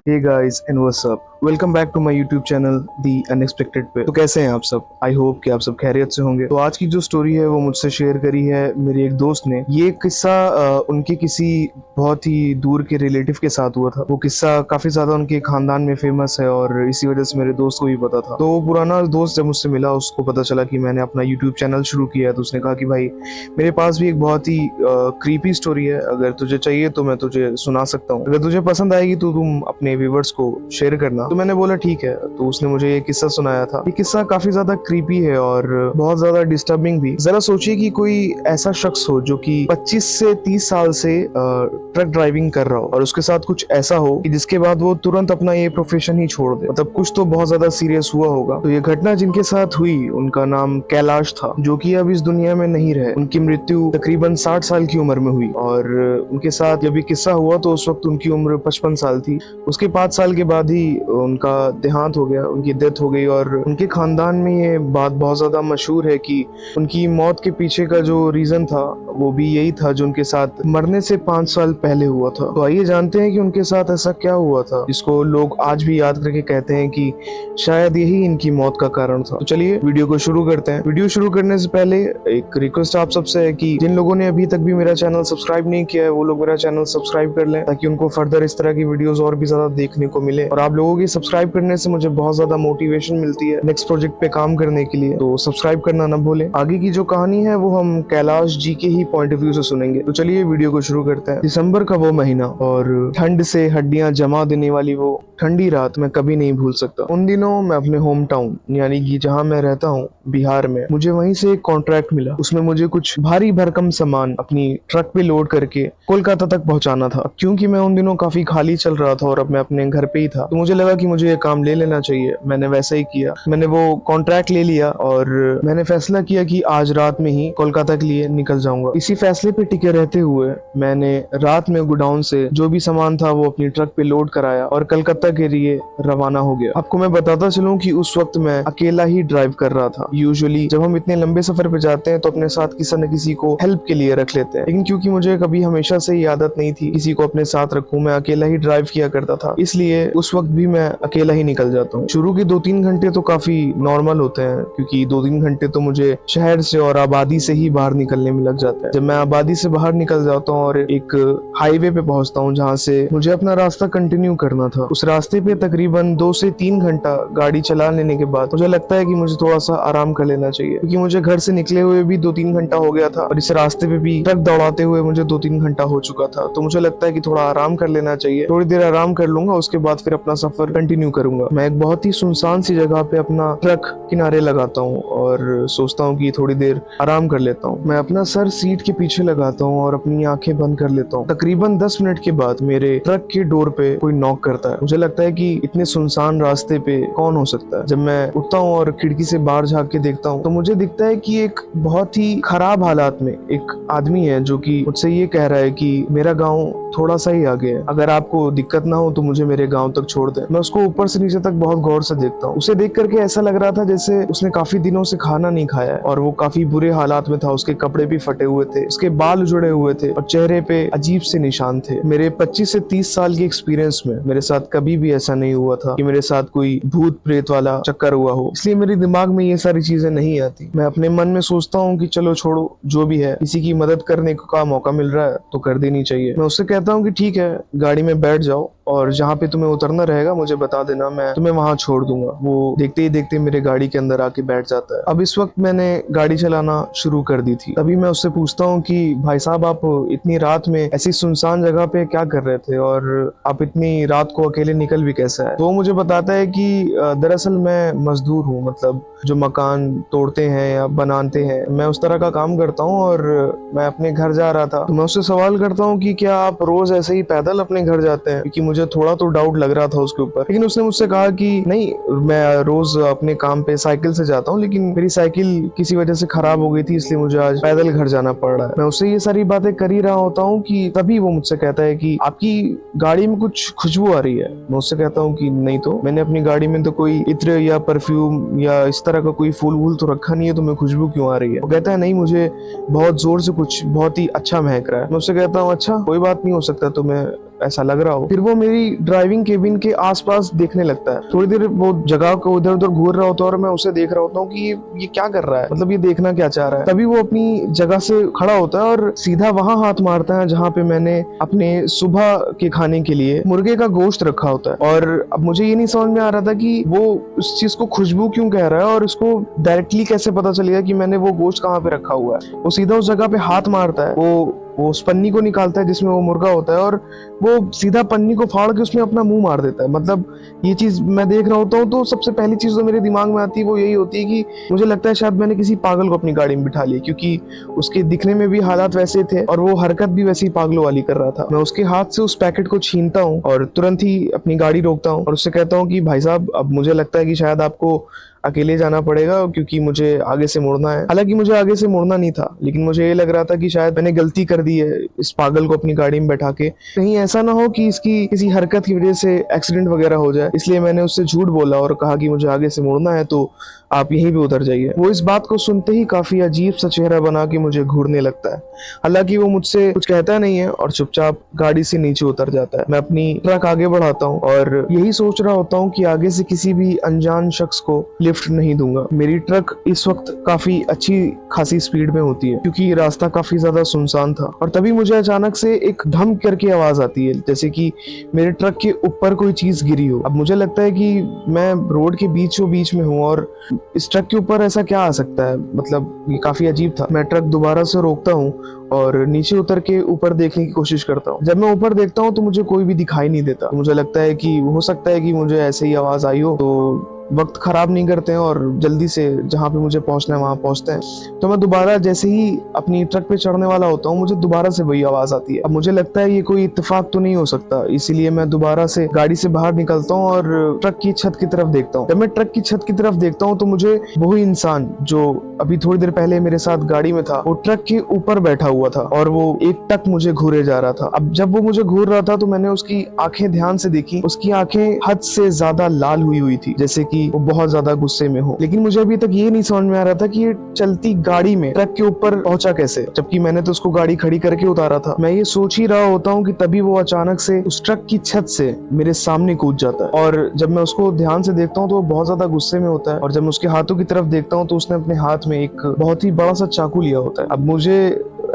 Hey guys and what's up, welcome back to my YouTube channel the unexpected पे। तो कैसे हैं आप सब? आई होप कि आप सब खैरियत से होंगे। तो आज की जो स्टोरी है वो मुझसे शेयर करी है मेरे एक दोस्त ने। ये किस्सा उनके किसी बहुत ही दूर के रिलेटिव के साथ हुआ था। वो किस्सा काफी ज्यादा उनके खानदान में फेमस है और इसी वजह से मेरे दोस्त को भी पता था। तो वो पुराना दोस्त जब मुझसे मिला, उसको पता चला कि मैंने अपना यूट्यूब चैनल शुरू किया है, तो उसने कहा कि भाई मेरे पास भी एक बहुत ही क्रीपी स्टोरी है, अगर तुझे चाहिए तो मैं तुझे सुना सकता हूँ। अगर तुझे पसंद आएगी तो तुम अपने व्यूवर्स को शेयर करना। तो मैंने बोला ठीक है। तो उसने मुझे ये किस्सा सुनाया था। ये किस्सा काफी ज्यादा क्रीपी है और बहुत ज्यादा डिस्टर्बिंग भी। जरा सोचिए कि कोई ऐसा शख्स हो जो कि 25 से 30 साल से ट्रक ड्राइविंग कर रहा हो और उसके साथ कुछ ऐसा हो कि जिसके बाद वो तुरंत अपना ये प्रोफेशन ही छोड़ दे। मतलब कुछ तो बहुत ज्यादा सीरियस हुआ होगा। तो ये घटना जिनके साथ हुई उनका नाम कैलाश था, जो कि अब इस दुनिया में नहीं रहे। उनकी मृत्यु तकरीबन 60 साल की उम्र में हुई और उनके साथ जब ये किस्सा हुआ तो उस वक्त उनकी उम्र 55 साल थी। उसके 5 साल के बाद ही उनका देहांत हो गया, उनकी डेथ हो गई। और उनके खानदान में ये बात बहुत ज्यादा मशहूर है कि उनकी मौत के पीछे का जो रीजन था वो भी यही था जो उनके साथ मरने से 5 साल पहले हुआ था। तो आइए जानते हैं कि उनके साथ ऐसा क्या हुआ था जिसको लोग आज भी याद करके कहते हैं कि शायद यही इनकी मौत का कारण था। तो चलिए वीडियो को शुरू करते हैं। वीडियो शुरू करने से पहले एक रिक्वेस्ट आप सबसे है कि जिन लोगों ने अभी तक भी मेरा चैनल सब्सक्राइब नहीं किया है वो लोग मेरा चैनल सब्सक्राइब कर लें, ताकि उनको फर्दर इस तरह की वीडियोस और भी ज्यादा देखने को मिले। और आप लोगों की सब्सक्राइब करने से मुझे बहुत ज्यादा मोटिवेशन मिलती है नेक्स्ट प्रोजेक्ट पे काम करने के लिए। तो सब्सक्राइब करना ना भूलें। आगे की जो कहानी है वो हम कैलाश जी के ही पॉइंट ऑफ व्यू से सुनेंगे। तो चलिए वीडियो को शुरू करते हैं। दिसंबर का वो महीना और ठंड से हड्डियां जमा देने वाली वो ठंडी रात मैं कभी नहीं भूल सकता। उन दिनों मैं अपने होम टाउन यानी कि जहाँ मैं रहता हूँ बिहार में, मुझे वहीं से एक कॉन्ट्रैक्ट मिला। उसमें मुझे कुछ भारी भरकम सामान अपनी ट्रक पे लोड करके कोलकाता तक पहुंचाना था। क्योंकि मैं उन दिनों काफी खाली चल रहा था और अब मैं अपने घर पे ही था, तो मुझे लगा कि मुझे ये काम ले लेना चाहिए। मैंने वैसा ही किया। मैंने वो कॉन्ट्रैक्ट ले लिया और मैंने फैसला किया कि आज रात में ही कोलकाता के लिए निकल जाऊंगा। इसी फैसले पे टिके रहते हुए मैंने रात में गोडाउन से जो भी सामान था वो अपनी ट्रक पे लोड कराया और कलकत्ता के लिए रवाना हो गया। आपको मैं बताता चलूं कि उस वक्त मैं अकेला ही ड्राइव कर रहा था। यूजुअली जब हम इतने लंबे सफर पे जाते हैं तो अपने साथ किसी न किसी को हेल्प के लिए रख लेते हैं, लेकिन क्योंकि मुझे कभी हमेशा से ही आदत नहीं थी किसी को अपने साथ रखूं, मैं अकेला ही ड्राइव किया करता था, इसलिए उस वक्त भी मैं अकेला ही निकल जाता हूँ। शुरू के 2-3 घंटे तो काफी नॉर्मल होते हैं, क्योंकि 2-3 घंटे तो मुझे शहर से और आबादी से ही बाहर निकलने में लग जाता है। जब मैं आबादी से बाहर निकल जाता हूँ और एक हाईवे पे पहुंचता हूँ जहाँ से मुझे अपना रास्ता कंटिन्यू करना था, उस रास्ते पे तकरीबन 2 से 3 घंटा गाड़ी चला लेने के बाद मुझे लगता है कि मुझे थोड़ा सा आराम कर लेना चाहिए, क्योंकि मुझे घर से निकले हुए भी 2-3 घंटा हो गया था और इस रास्ते पे भी ट्रक दौड़ाते हुए मुझे 2-3 घंटा हो चुका था। तो मुझे लगता है कि थोड़ा आराम कर लेना चाहिए। थोड़ी देर आराम कर लूंगा, उसके बाद फिर अपना सफर कंटिन्यू करूंगा। मैं एक बहुत ही सुनसान सी जगह पे अपना ट्रक किनारे लगाता हूँ और सोचता हूँ कि थोड़ी देर आराम कर लेता हूँ। मैं अपना सर सीट के पीछे लगाता हूँ और अपनी आंखें बंद कर लेता हूँ। तकरीबन 10 मिनट के बाद मेरे ट्रक के डोर पे कोई नॉक करता है। मुझे लगता है कि इतने सुनसान रास्ते पे कौन हो सकता है। जब मैं उठता हूँ और खिड़की से बाहर झांक के देखता हूँ तो मुझे दिखता है कि एक बहुत ही खराब हालात में एक आदमी है जो कि मुझसे ये कह रहा है कि मेरा गाँव थोड़ा सा ही आगे है, अगर आपको दिक्कत ना हो तो मुझे मेरे गांव तक छोड़ दे। मैं उसको ऊपर से नीचे तक बहुत गौर से देखता हूँ। उसे देख करके ऐसा लग रहा था जैसे उसने काफी दिनों से खाना नहीं खाया है और वो काफी बुरे हालात में था। उसके कपड़े भी फटे हुए थे, उसके बाल उजड़े हुए थे और चेहरे पे अजीब से निशान थे। मेरे 25 से 30 साल के एक्सपीरियंस में मेरे साथ कभी भी ऐसा नहीं हुआ था कि मेरे साथ कोई भूत प्रेत वाला चक्कर हुआ हो, इसलिए मेरे दिमाग में ये सारी चीजें नहीं आती। मैं अपने मन में सोचता हूँ कि चलो छोड़ो, जो भी है, किसी की मदद करने का मौका मिल रहा है तो कर देनी चाहिए। मैं उससे कहता हूँ कि ठीक है, गाड़ी में बैठ जाओ और जहाँ पे तुम्हें उतरना रहेगा मुझे बता देना, मैं तुम्हें वहां छोड़ दूंगा। वो देखते ही देखते मेरे गाड़ी के अंदर आके बैठ जाता है। अब इस वक्त मैंने गाड़ी चलाना शुरू कर दी थी। तभी मैं उससे पूछता हूँ कि भाई साहब, आप इतनी रात में ऐसी सुनसान जगह पे क्या कर रहे थे और आप इतनी रात को अकेले निकल भी कैसे आए? तो वो मुझे बताता है कि दरअसल मैं मजदूर हूँ, मतलब जो मकान तोड़ते हैं या बनाते हैं, मैं उस तरह का काम करता हूँ और मैं अपने घर जा रहा था। तो मैं उससे सवाल करता हूँ कि क्या आप रोज ऐसे ही पैदल अपने घर जाते हैं, क्योंकि मुझे थोड़ा तो डाउट लग रहा था उसके ऊपर। लेकिन उसने मुझसे कहा कि नहीं, मैं रोज अपने काम पे साइकिल से जाता हूँ, लेकिन मेरी साइकिल किसी वजह से खराब हो गई थी, इसलिए मुझे आज पैदल घर जाना पड़ रहा है। मैं उससे ये सारी बातें कर ही रहा होता हूँ कि तभी वो मुझसे कहता है कि आपकी गाड़ी में कुछ खुशबू आ रही है। मैं उससे कहता हूँ कि नहीं तो, मैंने अपनी गाड़ी में तो कोई इत्र या परफ्यूम या इस तरह का कोई फूल वूल तो रखा नहीं है, तो मैं खुशबू क्यों आ रही है? वो कहता है नहीं, मुझे बहुत जोर से कुछ बहुत ही अच्छा महक रहा है। मैं उससे कहता हूँ अच्छा कोई बात नहीं, हो सकता तो मैं ऐसा लग रहा हो। फिर वो मेरी ड्राइविंग केबिन के आसपास देखने लगता है। थोड़ी देर वो जगह को इधर उधर घूर रहा होता है और मैं उसे देख रहा होता हूँ कि ये क्या कर रहा है, मतलब ये देखना क्या चाह रहा है। तभी वो अपनी जगह से खड़ा होता है और सीधा वहां हाथ मारता है जहाँ पे मैंने अपने सुबह के खाने के लिए मुर्गे का गोश्त रखा होता है। और अब मुझे ये नहीं समझ में आ रहा था कि वो उस चीज को खुशबू क्यों कह रहा है और उसको डायरेक्टली कैसे पता चलेगा कि मैंने वो गोश्त कहाँ पे रखा हुआ है। वो सीधा उस जगह पे हाथ मारता है, वो उस पन्नी को निकालता है जिसमें वो मुर्गा होता है और वो सीधा पन्नी को फाड़ के उसमें अपना मुंह मार देता है। मतलब ये चीज मैं देख रहा होता हूँ तो सबसे पहली चीज जो मेरे दिमाग में आती है वो यही होती है कि मुझे लगता है शायद मैंने किसी पागल को अपनी गाड़ी में बिठा लिया, क्योंकि उसके दिखने में भी हालात वैसे थे और वो हरकत भी वैसी पागलों वाली कर रहा था। मैं उसके हाथ से उस पैकेट को छीनता हूँ और तुरंत ही अपनी गाड़ी रोकता हूँ और उससे कहता हूँ कि भाई साहब, अब मुझे लगता है कि शायद आपको अकेले जाना पड़ेगा क्योंकि मुझे आगे से मुड़ना है। हालांकि मुझे आगे से मुड़ना नहीं था, लेकिन मुझे ये लग रहा था कि शायद मैंने गलती कर दी है इस पागल को अपनी गाड़ी में बैठा के। कहीं ऐसा ना हो कि इसकी किसी हरकत की वजह से एक्सीडेंट वगैरह हो जाए, इसलिए मैंने उससे झूठ बोला और कहा कि मुझे आगे से मुड़ना है तो आप यहीं पे उतर जाइए। वो इस बात को सुनते ही काफी अजीब सा चेहरा बना के मुझे घूरने लगता है। हालांकि वो मुझसे कुछ कहता नहीं है और चुपचाप गाड़ी से नीचे उतर जाता है। मैं अपनी ट्रक आगे बढ़ाता हूँ और यही सोच रहा होता हूँ कि आगे से किसी भी अनजान शख्स को लिफ्ट नहीं दूंगा। मेरी ट्रक इस वक्त काफी अच्छी खासी स्पीड में होती है क्योंकि रास्ता काफी ज्यादा सुनसान था। और तभी मुझे अचानक से एक धम करके आवाज आती है, जैसे कि मेरे ट्रक के ऊपर कोई चीज गिरी हो। अब मुझे लगता है कि मैं रोड के बीचों बीच में हूँ और इस ट्रक के ऊपर ऐसा क्या आ सकता है, मतलब ये काफी अजीब था। मैं ट्रक दोबारा से रोकता हूँ और नीचे उतर के ऊपर देखने की कोशिश करता हूँ। जब मैं ऊपर देखता हूँ तो मुझे कोई भी दिखाई नहीं देता। मुझे लगता है कि हो सकता है कि मुझे ऐसे ही आवाज आई हो, तो वक्त खराब नहीं करते हैं और जल्दी से जहाँ पे मुझे पहुंचना है वहां पहुंचते हैं। तो मैं दोबारा जैसे ही अपनी ट्रक पे चढ़ने वाला होता हूँ, मुझे दोबारा से वही आवाज आती है। अब मुझे लगता है ये कोई इत्तेफाक तो नहीं हो सकता, इसीलिए मैं दोबारा से गाड़ी से बाहर निकलता हूँ और ट्रक की छत की तरफ देखता हूँ। जब मैं ट्रक की छत की तरफ देखता हूँ तो मुझे वही इंसान जो अभी थोड़ी देर पहले मेरे साथ गाड़ी में था, वो ट्रक के ऊपर बैठा हुआ था और वो एक टक मुझे घूरे जा रहा था। अब जब वो मुझे घूर रहा था तो मैंने उसकी आंखें ध्यान से देखी। उसकी आंखें हद से ज्यादा लाल हुई थी, जैसे कि वो बहुत ज्यादा गुस्से में हो। लेकिन मुझे अभी तक ये नहीं समझ में आ रहा था कि ये चलती गाड़ी में ट्रक के ऊपर पहुंचा कैसे, जबकि मैंने तो उसको गाड़ी खड़ी करके उतारा था। मैं ये सोच ही रहा होता हूँ कि तभी वो अचानक से उस ट्रक की छत से मेरे सामने कूद जाता है। और जब मैं उसको ध्यान से देखता हूँ तो वो बहुत ज्यादा गुस्से में होता है और जब मैं उसके हाथों की तरफ देखता हूँ तो उसने अपने हाथ में एक बहुत ही बड़ा सा चाकू लिया होता है। अब मुझे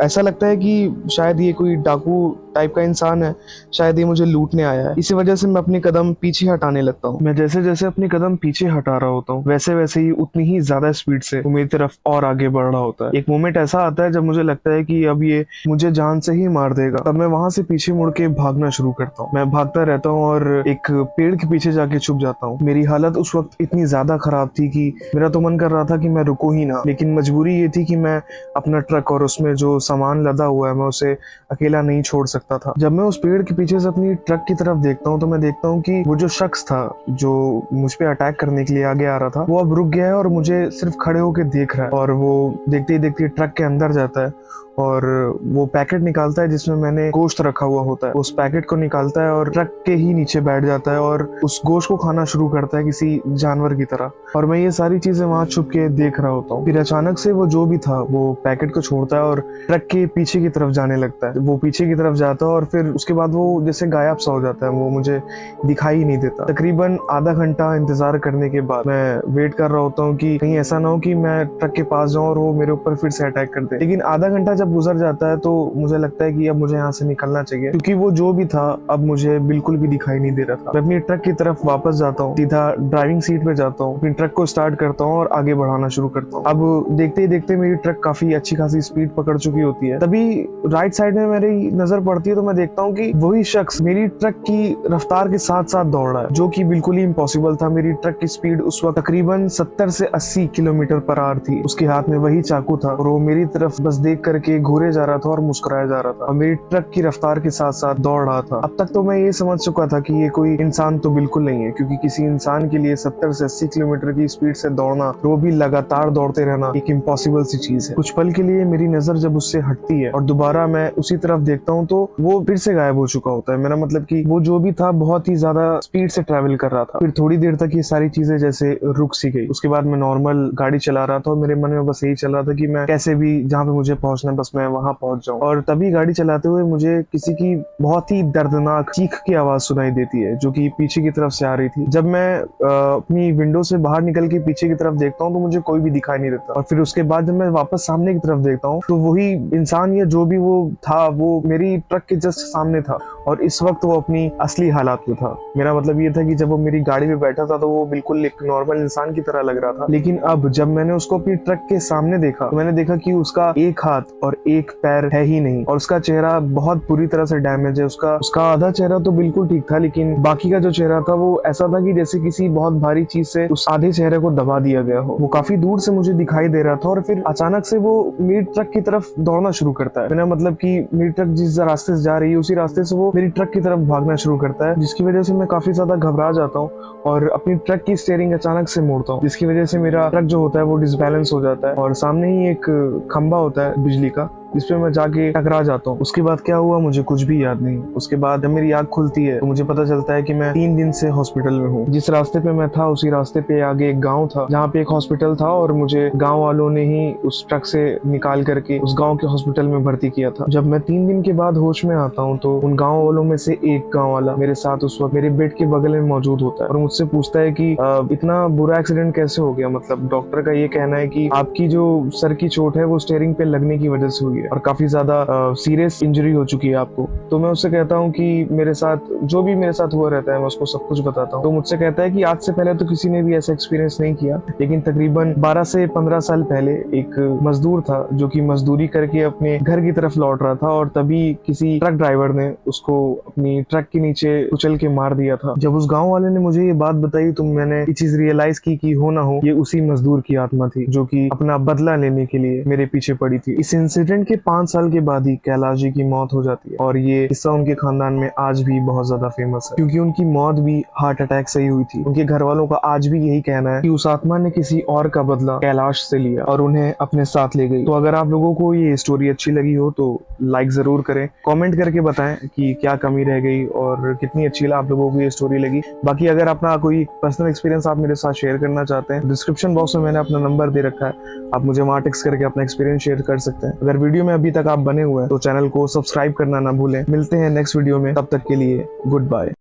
ऐसा लगता है कि शायद ये कोई डाकू टाइप का इंसान है, शायद ये मुझे लूटने आया है। इसी वजह से मैं अपने कदम पीछे हटाने लगता हूँ। मैं जैसे जैसे अपने कदम पीछे हटा रहा होता हूँ वैसे वैसे ही उतनी ही ज्यादा स्पीड से वो मेरी तरफ और आगे बढ़ रहा होता है। एक मोमेंट ऐसा आता है जब मुझे लगता है कि अब ये मुझे जान से ही मार देगा। तब मैं वहां से पीछे मुड़ के भागना शुरू करता हूँ। मैं भागता रहता हूँ और एक पेड़ के पीछे जाके छुप जाता हूँ। मेरी हालत उस वक्त इतनी ज्यादा खराब थी कि मेरा तो मन कर रहा था कि मैं रुको ही ना, लेकिन मजबूरी ये थी कि मैं अपना ट्रक और उसमें जो सामान लदा हुआ है मैं उसे अकेला नहीं छोड़ सकता था। जब मैं उस पेड़ के पीछे से अपनी ट्रक की तरफ देखता हूँ तो मैं देखता हूँ कि वो जो शख्स था जो मुझ पे अटैक करने के लिए आगे आ रहा था, वो अब रुक गया है और मुझे सिर्फ खड़े होकर देख रहा है। और वो देखते ही देखते ट्रक के अंदर जाता है और वो पैकेट निकालता है जिसमें मैंने गोश्त रखा हुआ होता है। उस पैकेट को निकालता है और ट्रक के ही नीचे बैठ जाता है और उस गोश्त को खाना शुरू करता है किसी जानवर की तरह। और मैं ये सारी चीजें वहां छुप के देख रहा होता हूँ। फिर अचानक से वो जो भी था वो पैकेट को छोड़ता है और ट्रक के पीछे की तरफ जाने लगता है। वो पीछे की तरफ जाता है और फिर उसके बाद वो जैसे गायब सा हो जाता है, वो मुझे दिखाई ही नहीं देता। तकरीबन आधा घंटा इंतजार करने के बाद मैं वेट कर रहा होता हूँ कि कहीं ऐसा ना हो कि मैं ट्रक के पास जाऊँ और वो मेरे ऊपर फिर से अटैक कर दे। लेकिन आधा घंटा जब गुजर जाता है तो मुझे लगता है कि अब मुझे यहाँ से निकलना चाहिए, क्योंकि वो जो भी था अब मुझे बिल्कुल भी दिखाई नहीं दे रहा था। मैं अपनी ट्रक की तरफ वापस जाता हूँ, सीधा ड्राइविंग सीट पे जाता हूँ, अपनी ट्रक को स्टार्ट करता हूँ और आगे बढ़ाना शुरू करता हूँ। अब देखते ही देखते मेरी ट्रक काफी अच्छी खासी स्पीड पकड़ चुकी होती है। तभी राइट साइड में मेरी नजर पड़ती है तो मैं देखता हूँ कि वही शख्स मेरी ट्रक की रफ्तार के साथ साथ दौड़ रहा है, जो कि बिल्कुल ही इम्पॉसिबल था। मेरी ट्रक की स्पीड उस वक्त तकरीबन 70 से 80 किलोमीटर पर आवर थी। उसके हाथ में वही चाकू था और वो मेरी तरफ बस देख करके घूरे जा रहा था और मुस्कुराया जा रहा था और मेरी ट्रक की रफ्तार के साथ साथ दौड़ रहा था। अब तक तो मैं ये समझ चुका था कि ये कोई इंसान तो बिल्कुल नहीं है, क्योंकि किसी इंसान के लिए 70 से 80 किलोमीटर की स्पीड से दौड़ना, वो भी लगातार दौड़ते रहना, एक इम्पॉसिबल सी चीज है। कुछ पल के लिए मेरी नजर जब उससे हटती है और दोबारा मैं उसी तरफ देखता हूँ तो वो फिर से गायब हो चुका होता है। मेरा मतलब कि वो जो भी था बहुत ही ज्यादा स्पीड से ट्रैवल कर रहा था। फिर थोड़ी देर तक ये सारी चीजें जैसे रुक सी गई। उसके बाद मैं नॉर्मल गाड़ी चला रहा था और मेरे मन में बस यही चल रहा था कि मैं कैसे भी जहाँ पे मुझे पहुंचना है बस मैं वहां पहुंच जाऊं। और तभी गाड़ी चलाते हुए मुझे किसी की बहुत ही दर्दनाक चीख की आवाज सुनाई देती है, जो कि पीछे की तरफ से आ रही थी। जब मैं अपनी विंडो से बाहर निकल के पीछे की तरफ देखता हूँ तो मुझे कोई भी दिखाई नहीं देता। और फिर उसके बाद जब मैं वापस सामने की तरफ देखता हूँ तो वही इंसान या जो भी वो था वो मेरी ट्रक के जस्ट सामने था, और इस वक्त वो अपनी असली हालात में था। मेरा मतलब ये था कि जब वो मेरी गाड़ी में बैठा था तो वो बिल्कुल एक नॉर्मल इंसान की तरह लग रहा था, लेकिन अब जब मैंने उसको अपनी ट्रक के सामने देखा तो मैंने देखा कि उसका एक हाथ और एक पैर है ही नहीं, और उसका चेहरा बहुत बुरी तरह से डैमेज है। उसका आधा चेहरा तो बिल्कुल ठीक था, लेकिन बाकी का जो चेहरा था वो ऐसा था कि जैसे किसी बहुत भारी चीज से उस आधे चेहरे को दबा दिया गया हो। वो काफी दूर से मुझे दिखाई दे रहा था, और फिर अचानक से वो मेरी ट्रक की तरफ दौड़ना शुरू करता है। मेरा मतलब कि मेरी ट्रक जिस रास्ते से जा रही है उसी रास्ते से वो मेरी ट्रक की तरफ भागना शुरू करता है, जिसकी वजह से मैं काफी ज्यादा घबरा जाता हूँ और अपनी ट्रक की स्टीयरिंग अचानक से मोड़ता हूँ, जिसकी वजह से मेरा ट्रक जो होता है वो डिसबैलेंस हो जाता है, और सामने ही एक खंबा होता है बिजली का, जिसपे मैं जाके टकरा जाता हूँ। उसके बाद क्या हुआ मुझे कुछ भी याद नहीं। उसके बाद जब मेरी आँख खुलती है तो मुझे पता चलता है कि मैं 3 दिन से हॉस्पिटल में हूँ। जिस रास्ते पे मैं था उसी रास्ते पे आगे एक गांव था जहाँ पे एक हॉस्पिटल था, और मुझे गांव वालों ने ही उस ट्रक से निकाल करके उस गांव के हॉस्पिटल में भर्ती किया था। जब मैं 3 दिन के बाद होश में आता हूँ तो उन गाँव वालों में से एक गाँव वाला मेरे साथ उस वक्त मेरे बेड के बगल में मौजूद होता है, और मुझसे पूछता है कि इतना बुरा एक्सीडेंट कैसे हो गया। मतलब डॉक्टर का ये कहना है कि आपकी जो सर की चोट है वो स्टीयरिंग पे लगने की वजह से हुई है, और काफी ज्यादा सीरियस इंजरी हो चुकी है आपको। तो मैं उससे कहता हूँ कि मेरे साथ जो भी मेरे साथ हुआ रहता है मैं उसको सब कुछ बताता हूँ। तो मुझसे कहता है कि आज से पहले तो किसी ने भी ऐसा एक्सपीरियंस नहीं किया, लेकिन तकरीबन 12 से 15 साल पहले एक मजदूर था जो कि मजदूरी करके अपने घर की तरफ लौट रहा था, और तभी किसी ट्रक ड्राइवर ने उसको अपनी ट्रक के नीचे कुचल के मार दिया था। जब उस गाँव वाले ने मुझे ये बात बताई तो मैंने ये चीज रियलाइज की कि हो ना हो ये उसी मजदूर की आत्मा थी जो कि अपना बदला लेने के लिए मेरे पीछे पड़ी थी। इस इंसिडेंट के 5 साल के बाद ही कैलाश जी की मौत हो जाती है, और ये किस्सा उनके खानदान में आज भी बहुत ज्यादा फेमस है, क्योंकि उनकी मौत भी हार्ट अटैक से ही हुई थी। उनके घर वालों का आज भी यही कहना है कि उस आत्मा ने किसी और का बदला कैलाश से लिया और उन्हें अपने साथ ले गई। तो अगर आप लोगों को ये स्टोरी अच्छी लगी हो तो लाइक जरूर करें, कमेंट करके बताएं कि क्या कमी रह गई और कितनी अच्छी आप लोगों को ये स्टोरी लगी। बाकी अगर अपना कोई पर्सनल एक्सपीरियंस आप मेरे साथ शेयर करना चाहते हैं, डिस्क्रिप्शन बॉक्स में मैंने अपना नंबर दे रखा है, आप मुझे वहां टेक्स्ट करके अपना एक्सपीरियंस शेयर कर सकते हैं। अगर वीडियो में अभी तक आप बने हुए हैं तो चैनल को सब्सक्राइब करना ना भूलें। मिलते हैं नेक्स्ट वीडियो में, तब तक के लिए गुड बाय।